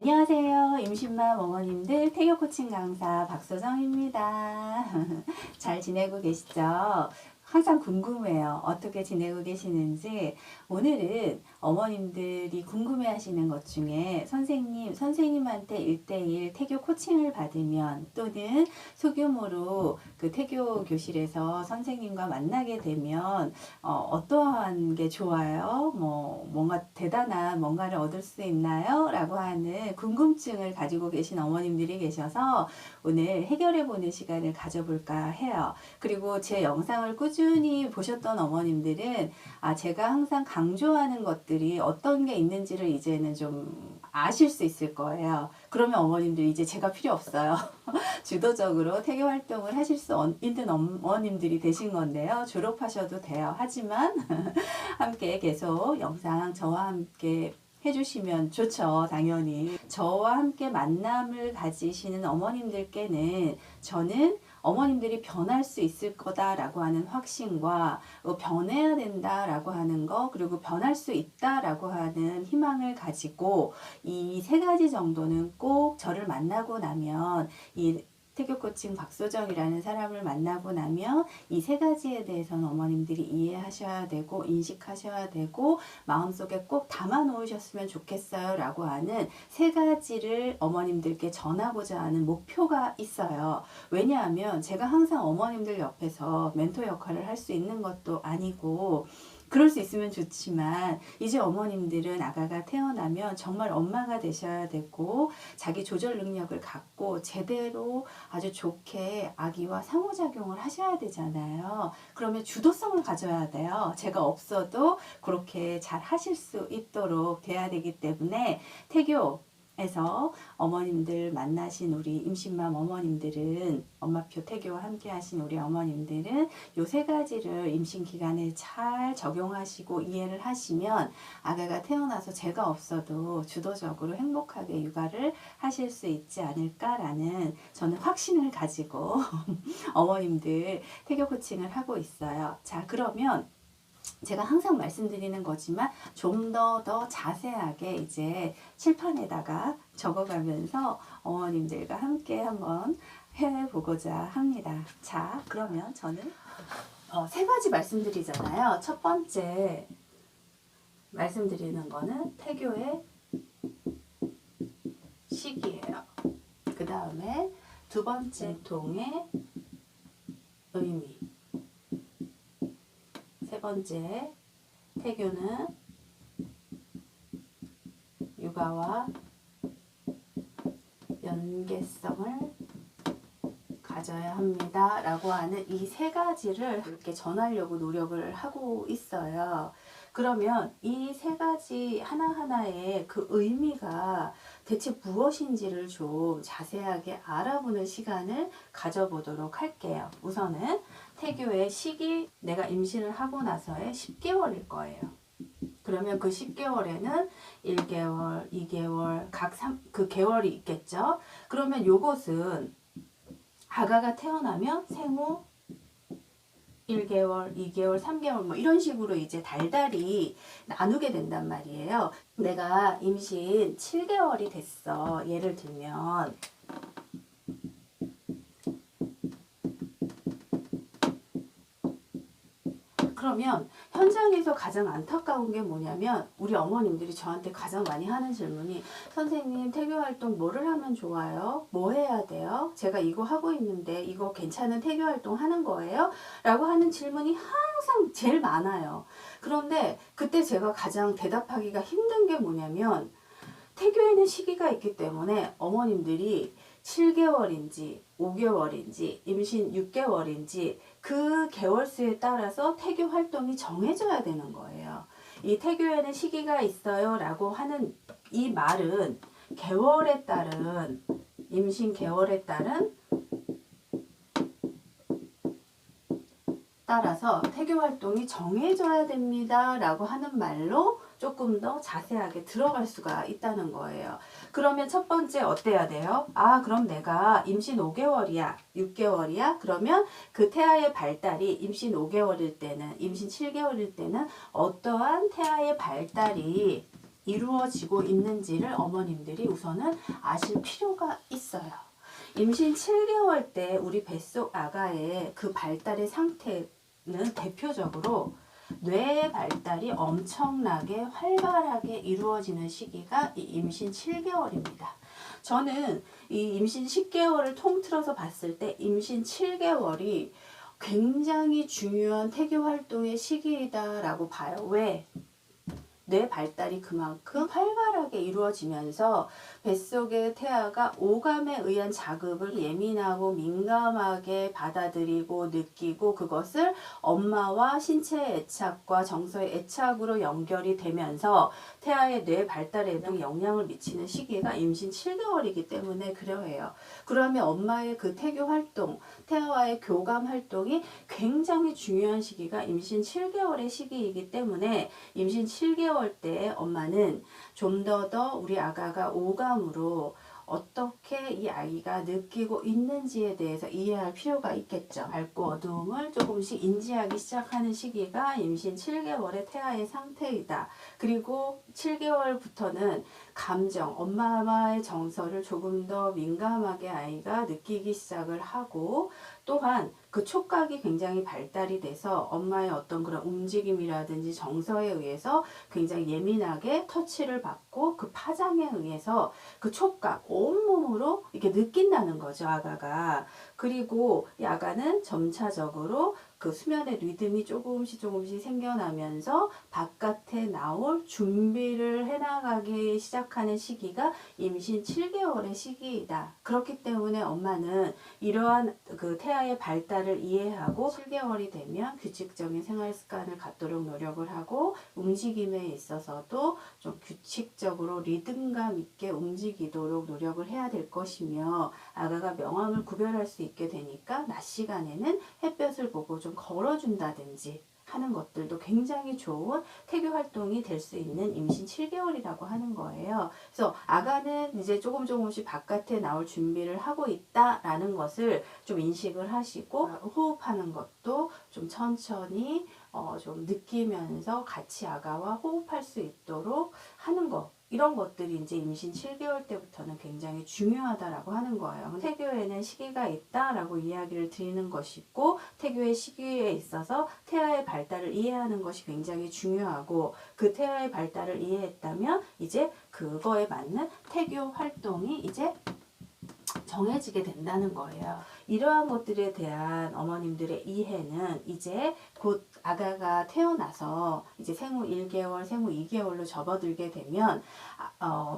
안녕하세요. 임신맘 어머님들 태교 코칭 강사 박소정입니다. 잘 지내고 계시죠? 항상 궁금해요. 어떻게 지내고 계시는지. 오늘은 어머님들이 궁금해 하시는 것 중에 선생님한테 1대1 태교 코칭을 받으면 또는 소규모로 그 태교 교실에서 선생님과 만나게 되면 어떠한 게 좋아요? 뭔가 대단한 뭔가를 얻을 수 있나요? 라고 하는 궁금증을 가지고 계신 어머님들이 계셔서 오늘 해결해보는 시간을 가져볼까 해요. 그리고 제 영상을 꾸준히 보셨던 어머님들은 제가 항상 강조하는 것들이 어떤 게 있는지를 이제는 좀 아실 수 있을 거예요. 그러면 어머님들 이제 제가 필요 없어요. 주도적으로 태교 활동을 하실 수 있는 어머님들이 되신 건데요. 졸업하셔도 돼요. 하지만 함께 계속 영상 저와 함께 해주시면 좋죠. 당연히 저와 함께 만남을 가지시는 어머님들께는 저는 어머님들이 변할 수 있을 거다라고 하는 확신과 변해야 된다라고 하는 거, 그리고 변할 수 있다라고 하는 희망을 가지고 이 세 가지 정도는 꼭 저를 만나고 나면, 이 태교 코칭 박소정이라는 사람을 만나고 나면 이 세 가지에 대해서는 어머님들이 이해하셔야 되고 인식하셔야 되고 마음속에 꼭 담아 놓으셨으면 좋겠어요 라고 하는 세 가지를 어머님들께 전하고자 하는 목표가 있어요. 왜냐하면 제가 항상 어머님들 옆에서 멘토 역할을 할 수 있는 것도 아니고, 그럴 수 있으면 좋지만 이제 어머님들은 아가가 태어나면 정말 엄마가 되셔야 되고 자기 조절 능력을 갖고 제대로 아주 좋게 아기와 상호작용을 하셔야 되잖아요. 그러면 주도성을 가져야 돼요. 제가 없어도 그렇게 잘 하실 수 있도록 돼야 되기 때문에 태교에서 어머님들 만나신 우리 임신맘 어머님들은, 엄마표 태교와 함께 하신 우리 어머님들은 요 세 가지를 임신 기간에 잘 적용하시고 이해를 하시면 아가가 태어나서 제가 없어도 주도적으로 행복하게 육아를 하실 수 있지 않을까라는 저는 확신을 가지고 어머님들 태교 코칭을 하고 있어요. 자, 그러면 제가 항상 말씀드리는 거지만 좀 더 자세하게 이제 칠판에다가 적어가면서 어머님들과 함께 한번 해보고자 합니다. 자, 그러면 저는 세 가지 말씀드리잖아요. 첫 번째 말씀드리는 거는 태교의 시기예요. 그 다음에 두 번째 통의 의미. 세 번째, 태교는 육아와 연계성을 가져야 합니다 라고 하는 이 세 가지를 이렇게 전하려고 노력을 하고 있어요. 그러면 이 세 가지 하나하나의 그 의미가 대체 무엇인지를 좀 자세하게 알아보는 시간을 가져보도록 할게요. 우선은 태교의 시기, 내가 임신을 하고 나서의 10개월일 거예요. 그러면 그 10개월에는 1개월, 2개월, 그 개월이 있겠죠. 그러면 요것은 아가가 태어나면 생후 1개월, 2개월, 3개월 뭐 이런 식으로 이제 달달이 나누게 된단 말이에요. 내가 임신 7개월이 됐어. 예를 들면 그러면 현장에서 가장 안타까운 게 뭐냐면, 우리 어머님들이 저한테 가장 많이 하는 질문이, 선생님 태교 활동 뭐를 하면 좋아요? 뭐 해야 돼요? 제가 이거 하고 있는데 이거 괜찮은 태교 활동 하는 거예요? 라고 하는 질문이 항상 제일 많아요. 그런데 그때 제가 가장 대답하기가 힘든 게 뭐냐면, 태교에는 시기가 있기 때문에 어머님들이 7개월인지 5개월인지 임신 6개월인지 그 개월수에 따라서 태교 활동이 정해져야 되는 거예요. 이 태교에는 시기가 있어요 라고 하는 이 말은 개월에 따른, 임신 개월에 따른 따라서 태교 활동이 정해져야 됩니다 라고 하는 말로 조금 더 자세하게 들어갈 수가 있다는 거예요. 그러면 첫 번째 어때야 돼요? 그럼 내가 임신 5개월이야, 6개월이야? 그러면 그 태아의 발달이 임신 5개월일 때는, 임신 7개월일 때는 어떠한 태아의 발달이 이루어지고 있는지를 어머님들이 우선은 아실 필요가 있어요. 임신 7개월 때 우리 뱃속 아가의 그 발달의 상태는 대표적으로 뇌의 발달이 엄청나게 활발하게 이루어지는 시기가 이 임신 7개월입니다. 저는 이 임신 10개월을 통틀어서 봤을 때 임신 7개월이 굉장히 중요한 태교 활동의 시기이다라고 봐요. 왜? 뇌 발달이 그만큼 활발하게 이루어지면서 뱃속의 태아가 오감에 의한 자극을 예민하고 민감하게 받아들이고 느끼고 그것을 엄마와 신체의 애착과 정서의 애착으로 연결이 되면서 태아의 뇌 발달에도 영향을 미치는 시기가 임신 7개월이기 때문에 그러해요. 그러면 엄마의 그 태교 활동, 태아와의 교감 활동이 굉장히 중요한 시기가 임신 7개월의 시기이기 때문에 임신 7개월 때 엄마는 좀 더 우리 아가가 오감으로 어떻게 이 아이가 느끼고 있는지에 대해서 이해할 필요가 있겠죠. 밝고 어두움을 조금씩 인지하기 시작하는 시기가 임신 7개월의 태아의 상태이다. 그리고 7개월부터는 감정, 엄마의 정서를 조금 더 민감하게 아이가 느끼기 시작을 하고 또한 그 촉각이 굉장히 발달이 돼서 엄마의 어떤 그런 움직임이라든지 정서에 의해서 굉장히 예민하게 터치를 받고 그 파장에 의해서 그 촉각 온몸으로 이렇게 느낀다는 거죠, 아가가. 그리고 이 아가는 점차적으로 그 수면의 리듬이 조금씩 생겨나면서 바깥에 나올 준비를 해나가기 시작하는 시기가 임신 7개월의 시기이다. 그렇기 때문에 엄마는 이러한 그 태아의 발달을 이해하고 7개월이 되면 규칙적인 생활 습관을 갖도록 노력을 하고 움직임에 있어서도 좀 규칙적으로 리듬감 있게 움직이도록 노력을 해야 될 것이며 아가가 명암을 구별할 수 있게 되니까 낮 시간에는 햇볕을 보고 좀 걸어준다든지 하는 것들도 굉장히 좋은 태교 활동이 될 수 있는 임신 7개월이라고 하는 거예요. 그래서 아가는 이제 조금씩 바깥에 나올 준비를 하고 있다라는 것을 좀 인식을 하시고 호흡하는 것도 좀 천천히 좀 느끼면서 같이 아가와 호흡할 수 있도록 하는 것. 이런 것들이 이제 임신 7개월 때부터는 굉장히 중요하다라고 하는 거예요. 태교에는 시기가 있다라고 이야기를 드리는 것이고 태교의 시기에 있어서 태아의 발달을 이해하는 것이 굉장히 중요하고 그 태아의 발달을 이해했다면 이제 그거에 맞는 태교 활동이 이제 정해지게 된다는 거예요. 이러한 것들에 대한 어머님들의 이해는 이제 곧 아가가 태어나서 이제 생후 1개월, 생후 2개월로 접어들게 되면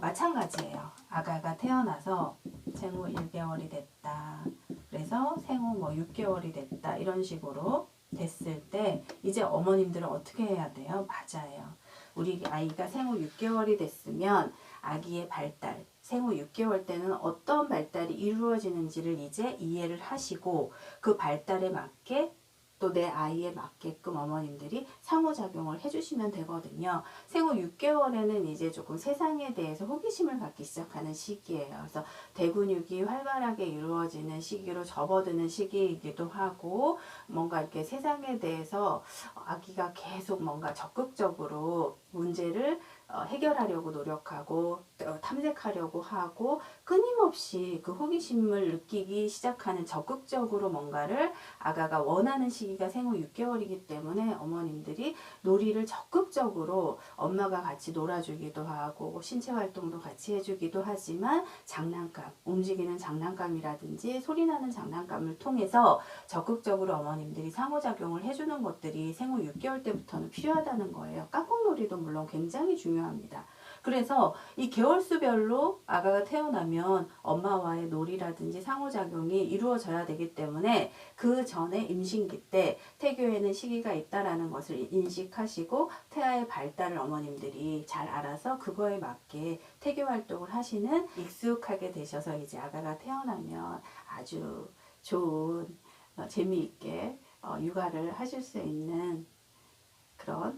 마찬가지예요. 아가가 태어나서 생후 1개월이 됐다. 그래서 생후 뭐 6개월이 됐다. 이런 식으로 됐을 때 이제 어머님들은 어떻게 해야 돼요? 맞아요. 우리 아이가 생후 6개월이 됐으면 아기의 발달, 생후 6개월 때는 어떤 발달이 이루어지는지를 이제 이해를 하시고 그 발달에 맞게 또 내 아이에 맞게끔 어머님들이 상호작용을 해주시면 되거든요. 생후 6개월에는 이제 조금 세상에 대해서 호기심을 갖기 시작하는 시기예요. 그래서 대근육이 활발하게 이루어지는 시기로 접어드는 시기이기도 하고 뭔가 이렇게 세상에 대해서 아기가 계속 뭔가 적극적으로 문제를 해결하려고 노력하고 탐색하려고 하고 끊임없이 그 호기심을 느끼기 시작하는 적극적으로 뭔가를 아가가 원하는 시기가 생후 6개월이기 때문에 어머님들이 놀이를 적극적으로 엄마가 같이 놀아주기도 하고 신체 활동도 같이 해주기도 하지만 장난감, 움직이는 장난감이라든지 소리나는 장난감을 통해서 적극적으로 어머님들이 상호작용을 해주는 것들이 생후 6개월 때부터는 필요하다는 거예요. 깍꿍놀이도 물론 굉장히 중요합니다. 그래서 이 개월수별로 아가가 태어나면 엄마와의 놀이라든지 상호작용이 이루어져야 되기 때문에 그 전에 임신기 때 태교에는 시기가 있다라는 것을 인식하시고 태아의 발달을 어머님들이 잘 알아서 그거에 맞게 태교 활동을 하시는 익숙하게 되셔서 이제 아가가 태어나면 아주 좋은 재미있게 육아를 하실 수 있는 그런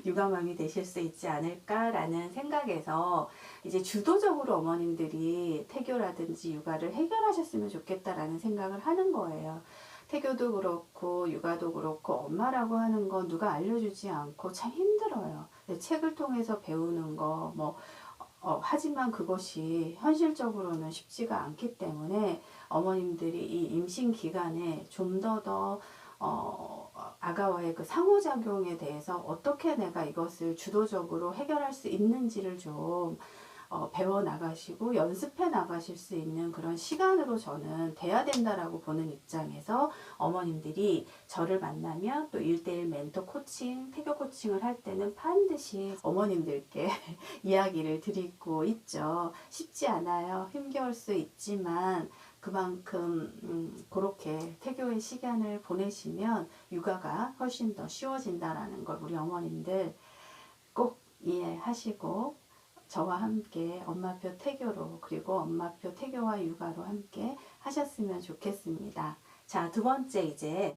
육아맘이 되실 수 있지 않을까라는 생각에서 이제 주도적으로 어머님들이 태교라든지 육아를 해결하셨으면 좋겠다라는 생각을 하는 거예요. 태교도 그렇고 육아도 그렇고 엄마라고 하는 건 누가 알려주지 않고 참 힘들어요. 책을 통해서 배우는 거, 하지만 그것이 현실적으로는 쉽지가 않기 때문에 어머님들이 이 임신 기간에 좀 더 아가와의 그 상호작용에 대해서 어떻게 내가 이것을 주도적으로 해결할 수 있는지를 좀 배워 나가시고 연습해 나가실 수 있는 그런 시간으로 저는 돼야 된다라고 보는 입장에서 어머님들이 저를 만나면 또 1대1 멘토 코칭, 태교 코칭을 할 때는 반드시 어머님들께 이야기를 드리고 있죠. 쉽지 않아요. 힘겨울 수 있지만 그만큼 그렇게 태교의 시간을 보내시면 육아가 훨씬 더 쉬워진다라는 걸 우리 어머님들 꼭 이해하시고 저와 함께 엄마표 태교로 그리고 엄마표 태교와 육아로 함께 하셨으면 좋겠습니다. 자, 두 번째 이제